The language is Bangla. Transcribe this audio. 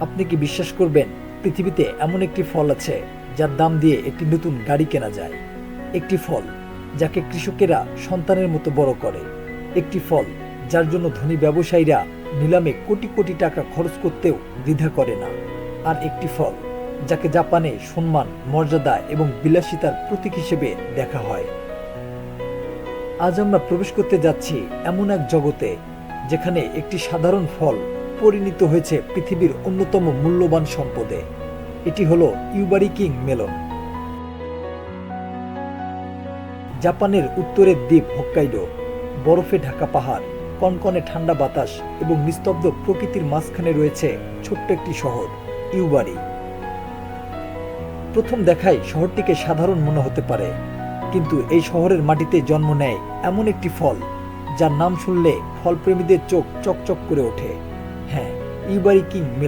আপনি কি বিশ্বাস করবেন, পৃথিবীতে এমন একটি ফল আছে যার দাম দিয়ে একটি নতুন গাড়ি কেনা যায়। একটি ফল যাকে কৃষকেরা সন্তানের মতো বড় করে। একটি ফল যার জন্য ধনী ব্যবসায়ীরা নিলামে কোটি কোটি টাকা খরচ করতেও দ্বিধা করে না। আর একটি ফল যাকে জাপানে সম্মান, মর্যাদা এবং বিলাসিতার প্রতীক হিসেবে দেখা হয়। আজ আমরা প্রবেশ করতে যাচ্ছি এমন এক জগতে যেখানে একটি সাধারণ ফল পরিণত হয়েছে পৃথিবীর অন্যতম মূল্যবান সম্পদে। এটি হলো ইউবারি কিং মেলন। জাপানের উত্তরের দ্বীপ হোক্কাইডো, বরফে ঢাকা পাহাড়, কনকনে ঠান্ডা বাতাস এবং নিস্তব্ধ প্রকৃতির মাঝখানে রয়েছে ছোট্ট একটি শহর, ইউবারি। প্রথম দেখায় শহরটিকে সাধারণ মনে হতে পারে, কিন্তু এই শহরের মাটিতে জন্ম নেয় এমন একটি ফল যার নাম শুনলে ফলপ্রেমীদের চোখ চকচক করে ওঠে। হ্যাঁ, ইউবারি কিং মেলন।